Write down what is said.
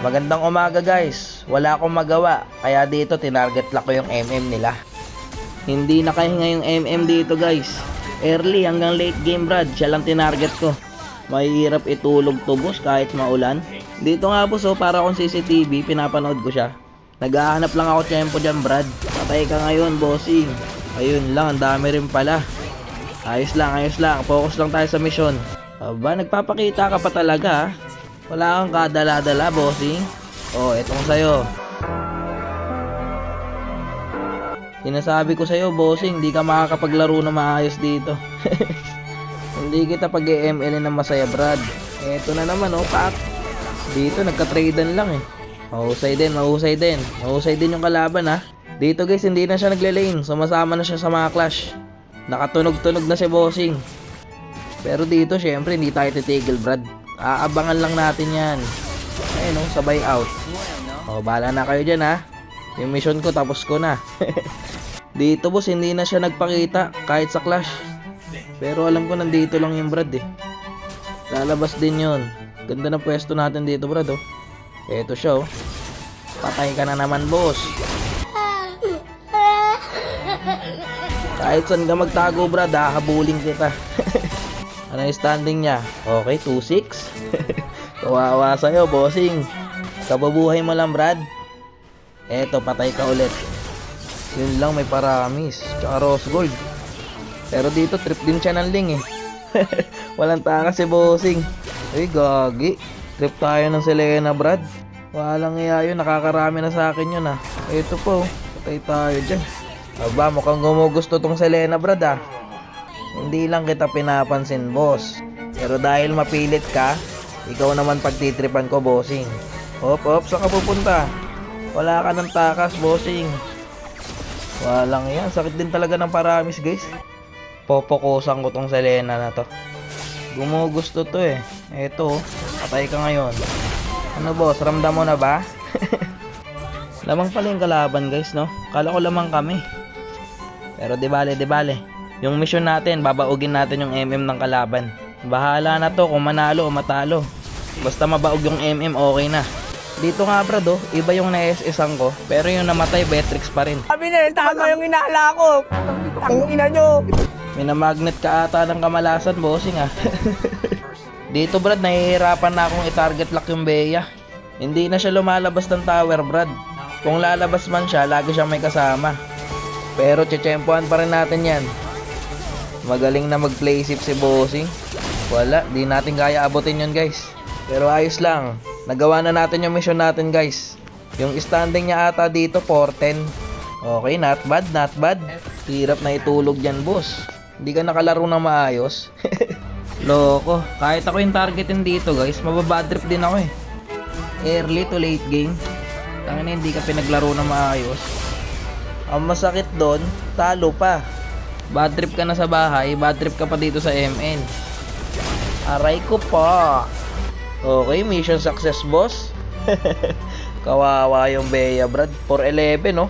Magandang umaga guys. Wala akong magawa, kaya dito tinarget lock ko yung MM nila. Hindi nakahinga yung MM dito guys. Early hanggang late game Brad, siya lang tinarget ko. Mahirap itulog to boss kahit maulan. Dito nga boss para akong CCTV, pinapanood ko siya. Naghahanap lang ako tempo dyan Brad. Patay ka ngayon bossing. Ayun lang, ang dami rin pala. Ayos lang. Focus lang tayo sa mission. Aba, nagpapakita ka pa talaga. Wala kang kadala-dala, bossing. Oh, etong sa'yo. Sinasabi ko sa'yo, bossing, hindi ka makakapaglaro na maayos dito. Hindi kita pag-ML ng masaya, Brad. Eto na naman, oh, pak. Dito, nagka-tradean lang, eh. Mahusay din yung kalaban, ha. Dito, guys, hindi na siya nagle-lane. Sumasama na siya sa mga clash. Nakatunog-tunog na si bossing. Pero dito, syempre, hindi tayo titigil, Brad. Aabangan lang natin yan. Ayun o, sabay out. O, bahala na kayo dyan ha. Yung mission ko tapos ko na. Dito boss, hindi na siya nagpakita kahit sa clash. Pero alam ko nandito lang yung Brad eh. Lalabas din yun. Ganda ng pwesto natin dito Brad oh. Eto siya oh. Patay ka na naman boss. Kahit saan ka magtago Brad, hahabulin kita. Ano yung standing niya? Okay, 2-6. Kawawa sa'yo, bossing. Kababuhay mo lang, Brad. Eto, patay ka ulit. Yun lang, may paramis. Tsaka rose gold. Pero dito, trip din siya ng ling eh. Walang takas si bossing. Uy, gagi. Trip tayo ng Selena, Brad. Walang iya yun, nakakarami na sa akin yun ah. Eto po, patay tayo dyan. Aba, mukhang gumugusto tong Selena, Brad ah. Hindi lang kita pinapansin, boss. Pero dahil mapilit ka, ikaw naman pagtitripan ko, bossing. Hop, saan ka pupunta? Wala ka ng takas, bossing. Walang yan. Sakit din talaga ng paramis, guys. Popokusan ko tong Selena na to. Gumugusto to eh. Eto, patay ka ngayon. Ano, boss? Ramdam mo na ba? Lamang pala yung kalaban, guys, no? Kala ko lamang kami. Pero di bale. Yung mission natin, babaugin natin yung MM ng kalaban. Bahala na to kung manalo o matalo. Basta mabaog yung MM, okay na. Dito nga Brad, oh, iba yung na-SS-an ko. Pero yung namatay, Betrix pa rin. Sabi na, tama yung inaala ko. Ang ina nyo. Minamagnet ka ata ng kamalasan, bossing ah. Dito Brad, nahihirapan na akong i-target lock yung Bea. Hindi na siya lumalabas ng tower, Brad. Kung lalabas man siya, lagi siyang may kasama. Pero tsetsempohan pa rin natin yan. Magaling na mag-play safe si bossing. Wala, di natin kaya abutin yun guys. Pero ayos lang. Nagawa na natin yung mission natin guys. Yung standing niya ata dito 410. Okay, not bad. Hirap na itulog yan boss. Hindi ka nakalaro na maayos. Loko, kahit ako yung targetin dito guys, mababad trip din ako eh. Early to late game. Tangina, hindi ka pinaglaro na maayos. Ang masakit doon, talo pa. Bad trip ka na sa bahay, bad trip ka pa dito sa MN. Aray ko pa. Okay, mission success boss. Kawawa yung Bea Brad. 4-11 no.